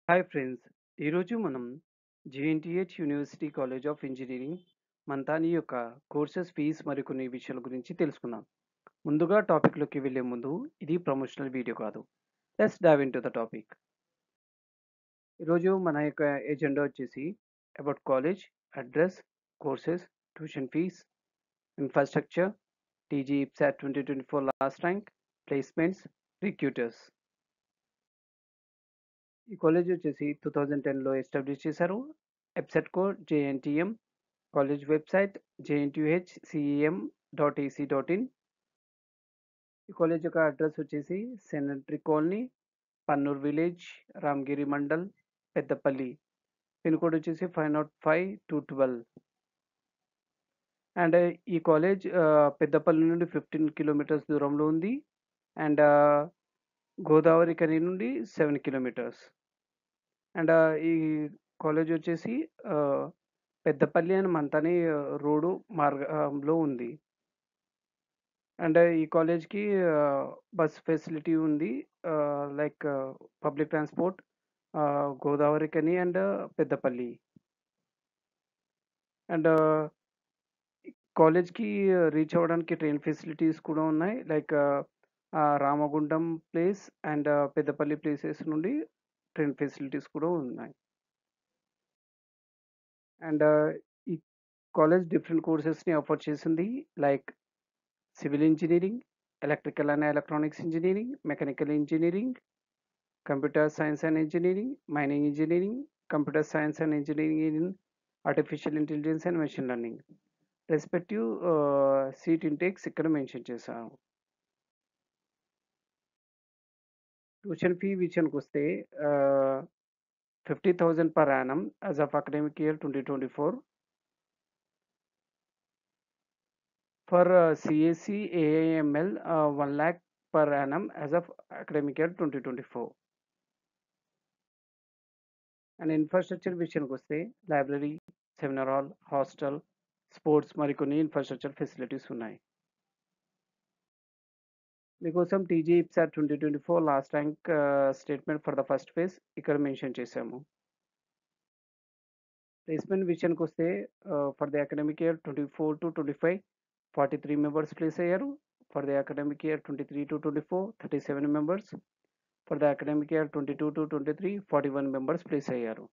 Hi friends. ఈరోజు మనం JNTH university college of engineering Manthani యొక్క కోర్సెస్ ఫీజ్ మరికొన్ని విషయాల గురించి తెలుసుకుందాం. ముందుగా టాపిక్‌లోకి వెళ్ళే ముందు ఇది ప్రమోషనల్ వీడియో కాదు. Let's dive into the topic. ఈరోజు మన యొక్క ఎజెండా వచ్చేసి about college, address, courses, tuition fees, infrastructure, TG EAPCET 2024 last rank, placements, recruiters. ఈ కాలేజ్ వచ్చేసి 2010లో ఎస్టాబ్లిష్ చేశారు. EAPCET code JNTM, college website jntuhcem.ac.in. ఈ కాలేజ్ యొక్క అడ్రస్ వచ్చేసి sanitary colony, Pannur village, Ramagiri mandal, Peddapalli. Pin code వచ్చేసి 505-212. అండ్ ఈ కాలేజ్ పెద్దపల్లి నుండి 15 కిలోమీటర్స్ దూరంలో ఉంది. అండ్ గోదావరి కని నుండి 7 కిలోమీటర్స్. అండ్ ఈ కాలేజ్ వచ్చేసి పెద్దపల్లి అండ్ మంతాని రోడ్డు మార్గంలో ఉంది. అండ్ ఈ కాలేజ్‌కి బస్ ఫెసిలిటీ ఉంది. లైక్ పబ్లిక్ ట్రాన్స్‌పోర్ట్, గోదావరి కని అండ్ పెద్దపల్లి. అండ్ కాలేజ్‌కి రీచ్ అవ్వడానికి ట్రైన్ ఫెసిలిటీస్ కూడా ఉన్నాయి. Like Ramagundam place and Peddapalli places నుండి ట్రైన్ ఫెసిలిటీస్ కూడా ఉన్నాయి. అండ్ ఈ కాలేజ్ డిఫరెంట్ కోర్సెస్‌ని ఆఫర్ చేసింది. Like civil engineering, electrical and electronics engineering, mechanical engineering, computer science and engineering, mining engineering, computer science and engineering in artificial intelligence and machine learning. Respective seat intakes ఇక్కడ mention చేశాను. Tuition fee విషయానికొస్తే 50,000 per annum as of academic year 2024. For CSE AIML, 1 lakh per annum as of academic year 2024. And infrastructure విషయానికొస్తే library, seminar hall, hostel, sports మరికొన్ని infrastructure facilities ఉన్నాయి. మీకోసం TG EAPCET 2024 last rank statement for the first phase ఇక్కడ mention చేశాము. Placement విషయానికొస్తే for the academic year 24-25 43 members place అయ్యారు. For the academic year 23-24 37 members. For the academic year 22-23 41 members place అయ్యారు.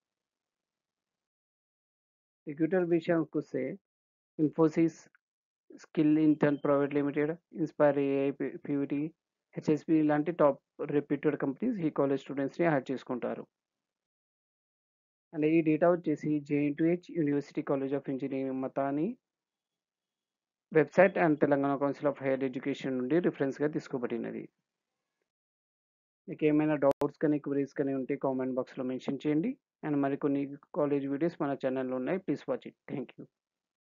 Recruiter విషయానికొస్తే Infosys, skill intern private limited, inspire AI, PVT, HSB లాంటి top reputed companies ఈ college స్టూడెంట్స్‌ని hire చేసుకుంటారు. And ఈ data వచ్చేసి JNTH university college of engineering Manthani website and Telangana council of higher education నుండి రిఫరెన్స్‌గా తీసుకోబడినది. మీకు ఏమైనా డౌట్స్ కానీ, క్వెరీస్ కానీ ఉంటే కామెంట్ బాక్స్‌లో మెన్షన్ చేయండి. అండ్ మరికొన్ని కాలేజ్ వీడియోస్ మన ఛానల్‌లో ఉన్నాయి. Please watch it. Thank you.